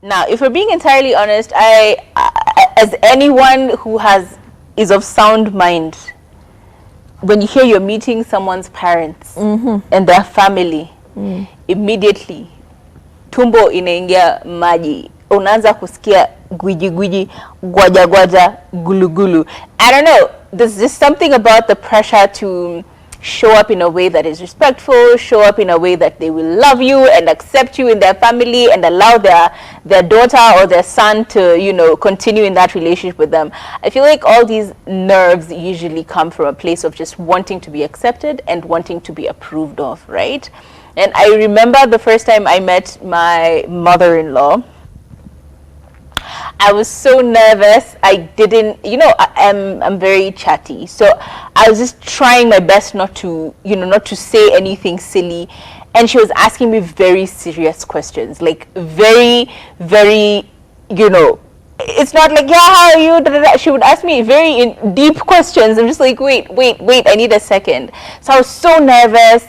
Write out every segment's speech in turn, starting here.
Now, if we're being entirely honest, as anyone who is of sound mind, when you hear you're meeting someone's parents and their family, immediately tumbo inaingia maji, unaanza kusikia gwiji gwiji, gwaja gwaja, gulu gulu. I don't know, there's just something about the pressure to show up in a way that is respectful, show up in a way that they will love you and accept you in their family and allow their daughter or their son to, you know, continue in that relationship with them. I feel like all these nerves usually come from a place of just wanting to be accepted and wanting to be approved of, right? And I remember the first time I met my mother-in-law, I was so nervous. I didn't, you know, I'm very chatty, so I was just trying my best not to, you know, not to say anything silly. And she was asking me very serious questions, like very, very, you know, it's not like, yeah, how are you? She would ask me very deep questions. I'm just like, wait, I need a second. So I was so nervous.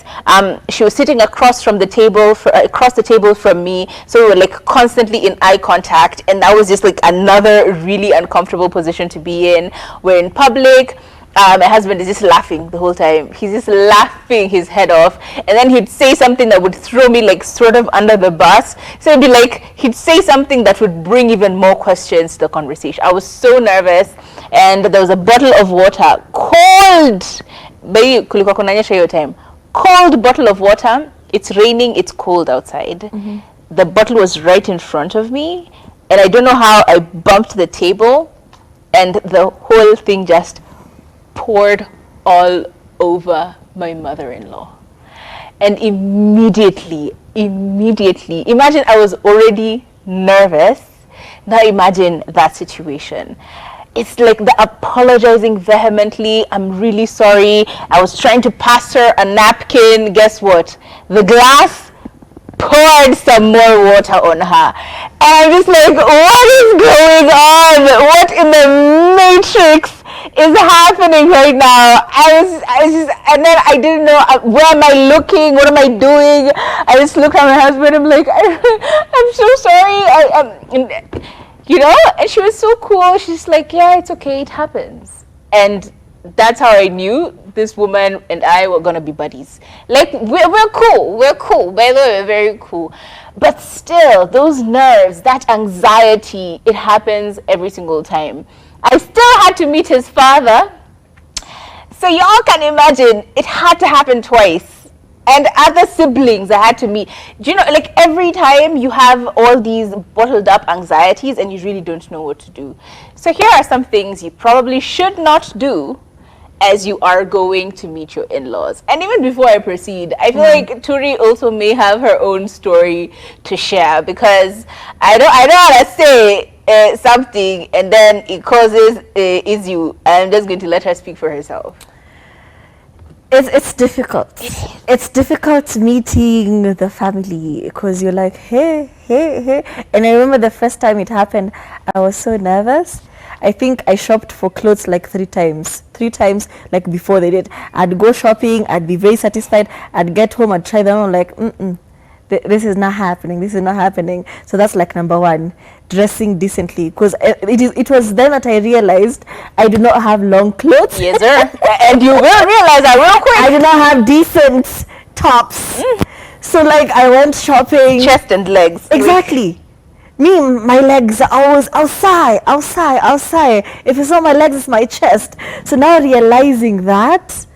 She was sitting across the table from me. So we were like constantly in eye contact. And that was just like another really uncomfortable position to be in. We're in public. My husband is just laughing the whole time. He's just laughing his head off, and then he'd say something that would throw me like sort of under the bus. So it'd be like he'd say something that would bring even more questions to the conversation. I was so nervous, and there was a bottle of water, cold. Kulikuwa kunanyesha hiyo time. Cold bottle of water. It's raining. It's cold outside. The bottle was right in front of me, and I don't know how I bumped the table, and the whole thing just poured all over my mother-in-law. And immediately, imagine I was already nervous. Now imagine that situation. It's like the apologizing vehemently. I'm really sorry. I was trying to pass her a napkin. Guess what? The glass poured some more water on her. And I'm just like, what is going on? What in the matrix is happening right now? I was and then I didn't know, where am I looking? What am I doing? I just looked at my husband. I'm like, I'm so sorry. You know, and she was so cool. She's like, yeah, it's okay. It happens. And that's how I knew this woman and I were gonna be buddies. Like, we're cool. We're cool. By the way, we're very cool. But still, those nerves, that anxiety, it happens every single time. I still had to meet his father. So y'all can imagine, it had to happen twice. And other siblings I had to meet. Do you know, like every time you have all these bottled up anxieties and you really don't know what to do. So here are some things you probably should not do as you are going to meet your in-laws. And even before I proceed, I feel like Turi also may have her own story to share, because I don't want to say something and then it causes issue. I'm just going to let her speak for herself. It's difficult. It's difficult meeting the family because you're like, hey. And I remember the first time it happened, I was so nervous. I think I shopped for clothes like 3 times. 3 times, like before they did. I'd go shopping, I'd be very satisfied, I'd get home, I'd try them, I'm like, this is not happening, this is not happening. So that's like number 1, dressing decently. Because it was then that I realized I do not have long clothes. Yes, sir. And you will realize that real quick. I do not have decent tops. So like I went shopping. Chest and legs. Exactly. Me, my legs are always outside. If it's not my legs, it's my chest. So now realizing that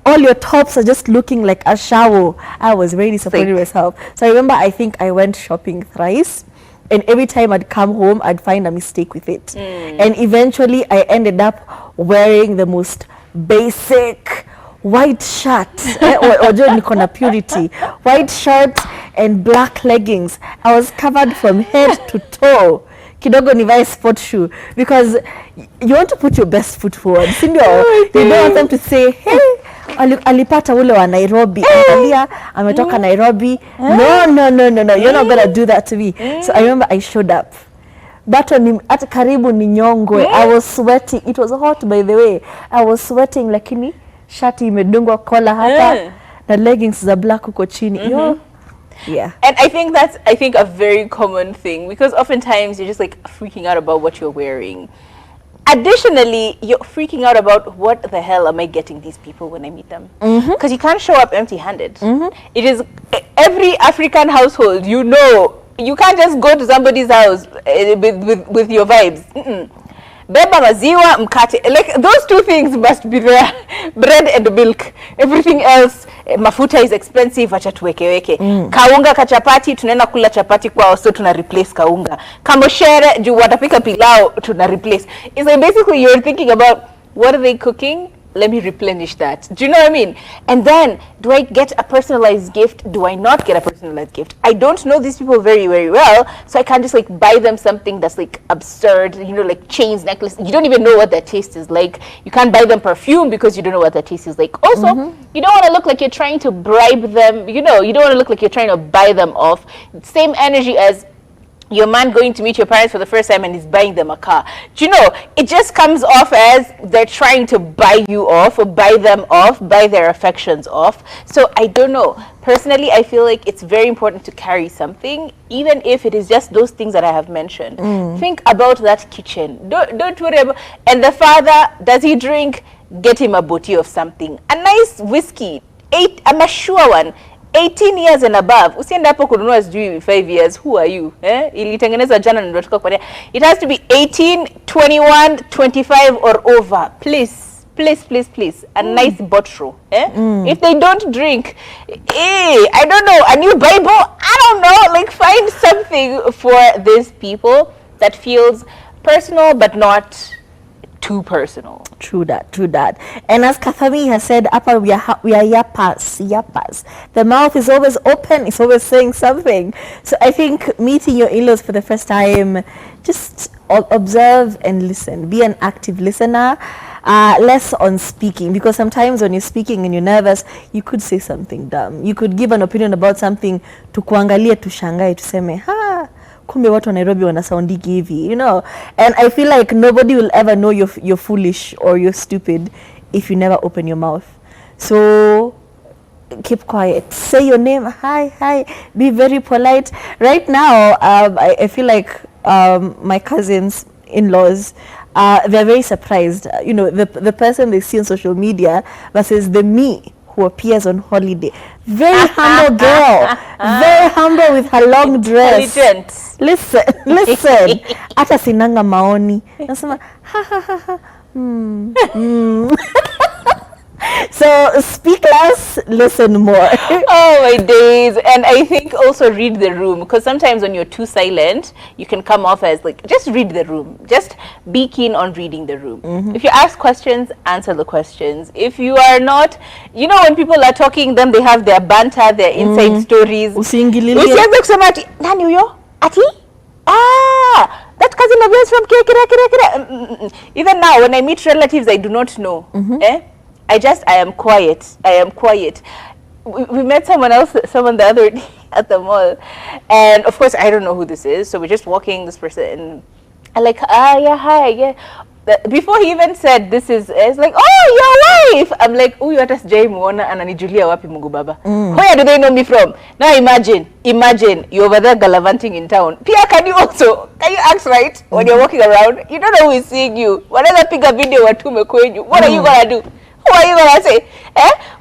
all your tops are just looking like a shower, I was really disappointed with myself. So I remember, I think I went shopping thrice, and every time I'd come home, I'd find a mistake with it. And eventually I ended up wearing the most basic white shirt, or purity, white shirt and black leggings. I was covered from head to toe. Kidogo nivae sport shoe, because you want to put your best foot forward. You don't want them to say, hey, alipata ule wa Nairobi, angalia ametoka Nairobi. No, you're not gonna do that to me. So I remember I showed up. Bato ni at karibu ni nyongwe. I was sweating. It was hot, by the way. I was sweating, lakini shati imedungwa kola hata na leggings za black uko chini. Yeah. And I think that's a very common thing, because oftentimes you're just like freaking out about what you're wearing. Additionally, you're freaking out about what the hell am I getting these people when I meet them? Because you can't show up empty-handed. It is every African household, you know, you can't just go to somebody's house with your vibes. Beba maziwa, mkate, like those two things must be there. Bread and milk. Everything else, mafuta is expensive, acha tuwekeweke. Kaunga kachapati, tunaenda kula chapati kwao, so tuna replace kaunga. Kamoshere, juu watapika pilau, tuna replace. It's like basically you're thinking about, what are they cooking? Let me replenish that. Do you know what I mean? And then, do I get a personalized gift? Do I not get a personalized gift? I don't know these people very, very well, so I can't just like buy them something that's like absurd, you know, like chains, necklace. You don't even know what their taste is like. You can't buy them perfume because you don't know what their taste is like. Also, you don't want to look like you're trying to bribe them. You know, you don't want to look like you're trying to buy them off. Same energy as your man going to meet your parents for the first time and he's buying them a car. Do you know, it just comes off as they're trying to buy you off or buy them off, buy their affections off. So I don't know. Personally, I feel like it's very important to carry something, even if it is just those things that I have mentioned. Think about that kitchen. Don't worry about, and the father, does he drink? Get him a bottle of something. A nice whiskey, a mature one. 18 years and above. Usiende hapo kununua sijui 5 years. Who are you? Ilitengenezwa jana na ndio tukakwambia. It has to be 18, 21, 25 or over. Please. A nice bottle. If they don't drink, I don't know, a new Bible? I don't know. Like, find something for these people that feels personal but not too personal. True that. And as Kathami has said, Appa, we are yappers. The mouth is always open, it's always saying something. So I think meeting your in-laws for the first time, just observe and listen. Be an active listener. Less on speaking, because sometimes when you're speaking and you're nervous, you could say something dumb. You could give an opinion about something, tukuangalia, tushangae, tuseme, kumbe watu wa Nairobi wanasoundiki hivi, you know. And I feel like nobody will ever know you're foolish or you're stupid if you never open your mouth. So keep quiet, say your name, hi, be very polite. Right now, I feel like my cousins, in-laws, they're very surprised. You know, the person they see on social media versus the me who appears on holiday. Very humble girl. Very humble with her long dress. Intelligent. Listen. Hata sinanga maoni. Nasema So speak less, listen more. Oh my days. And I think also read the room, because sometimes when you're too silent, you can come off as like, just read the room. Just be keen on reading the room. If you ask questions, answer the questions. If you are not, you know, when people are talking, then they have their banter, their inside stories. Usianze kusema ati nani huyo? Ati? That cousin of yours from kira. Even now when I meet relatives I do not know. I am quiet. We met someone the other day at the mall, and of course I don't know who this is, so we're just walking this person and I'm like, yeah, hi, yeah. Before he even said this is, it's like, oh, your wife. I'm like, oh, you hata sijai muona ananijulia wapi Mungu Baba. Where do they know me from? Now imagine you're over there gallivanting in town. Pia, can you act right when you're walking around? You don't know who is seeing you. Whatever, pick a video watume kwenyu. What are you gonna do? Who are you going to say?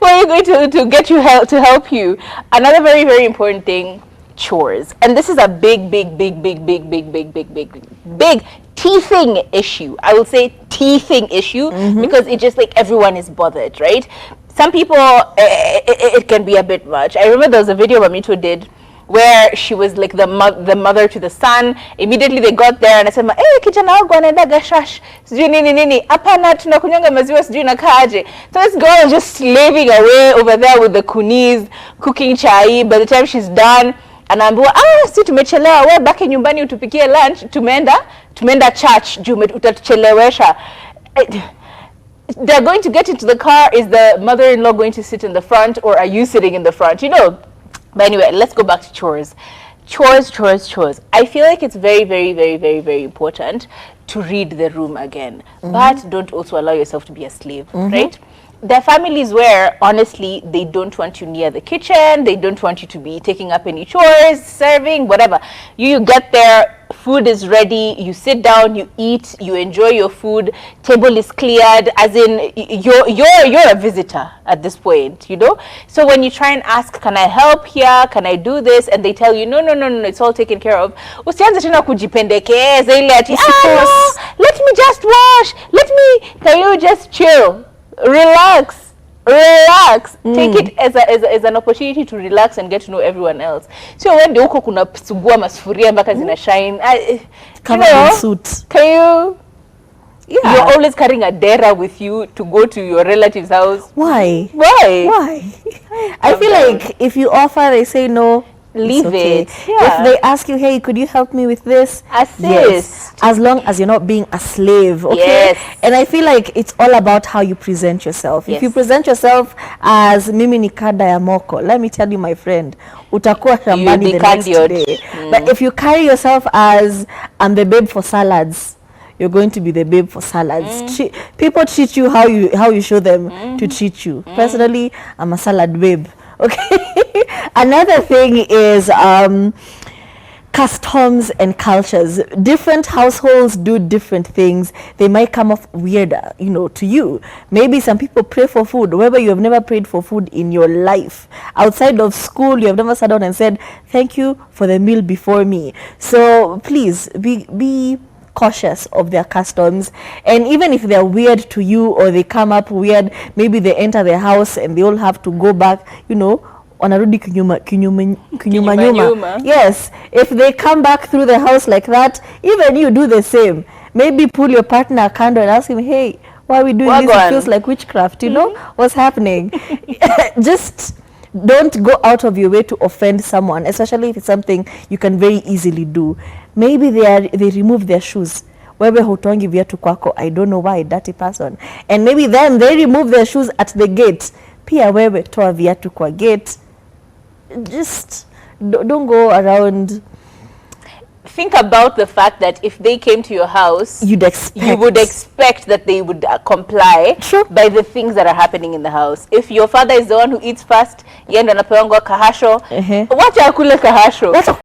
Who are you going to get you to help you? Another very, very important thing, chores. And this is a big teething issue. I will say teething issue because it just like everyone is bothered, right? Some people, it can be a bit much. I remember there was a video Mamito did where she was like the mother to the son. Immediately they got there and I said, kijana wangu anaendaga shash, sijui nini, hapana tunakunyanga maziwa sijui nakaaje. So this girl is just slaving away over there with the kunis, cooking chai. By the time she's done, anaambiwa, si tumechelewa, wewe baki nyumbani utupikie lunch, tumeenda church, utatuchelewesha. They're going to get into the car. Is the mother-in-law going to sit in the front, or are you sitting in the front? You know. But anyway, let's go back to chores. Chores. I feel like it's very, very, very, very, very important to read the room again. But don't also allow yourself to be a slave, right? there are families where honestly they don't want you near the kitchen, they don't want you to be taking up any chores, serving, whatever. You get there, food is ready, you sit down, you eat, you enjoy your food, table is cleared, as in you're a visitor at this point, you know. So when you try and ask, can I help here, can I do this, and they tell you no, it's all taken care of, usianze tena kujipendekeza ile ati no, let me just wash, can you just chill, relax, take it as an opportunity to relax and get to know everyone else. So when huko kuna sugua masufuria mpaka zina shine, suit, can you you're always carrying a dera with you to go to your relative's house. Why I feel like if you offer, they say no, leave it. If they ask you, hey, could you help me with this, assist. Yes, as long as you're not being a slave. Okay. Yes. And I feel like it's all about how you present yourself. If you present yourself as mimi ni kada ya moko, let me tell you, my friend, utakuwa shambani the next day. But if you carry yourself as I'm the babe for salads, you're going to be the babe for salads. People treat you how you show them to treat you. Personally, I'm a salad babe. Okay. Another thing is customs and cultures. Different households do different things. They might come off weirder, you know, to you. Maybe some people pray for food. Whether you have never prayed for food in your life. Outside of school, you have never sat down and said, thank you for the meal before me. So please be cautious of their customs, and even if they're weird to you or they come up weird, maybe they enter the house and they all have to go back, you know, wanarudi kinyuma nyuma. Yes, if they come back through the house like that, even you do the same. Maybe pull your partner kando and ask him, hey, why are we doing this? It feels like witchcraft, you know, what's happening? Just don't go out of your way to offend someone, especially if it's something you can very easily do. Maybe they remove their shoes. Wewe hutongi viatu kwako, I don't know why, dirty person. And maybe then they remove their shoes at the gate. Pia wewe toa viatu kwa gate. Just don't go around. Think about the fact that if they came to your house, you would expect that they would comply by the things that are happening in the house. If your father is the one who eats first, yeye ndo anapewa kahasho, wacha akule kahasho.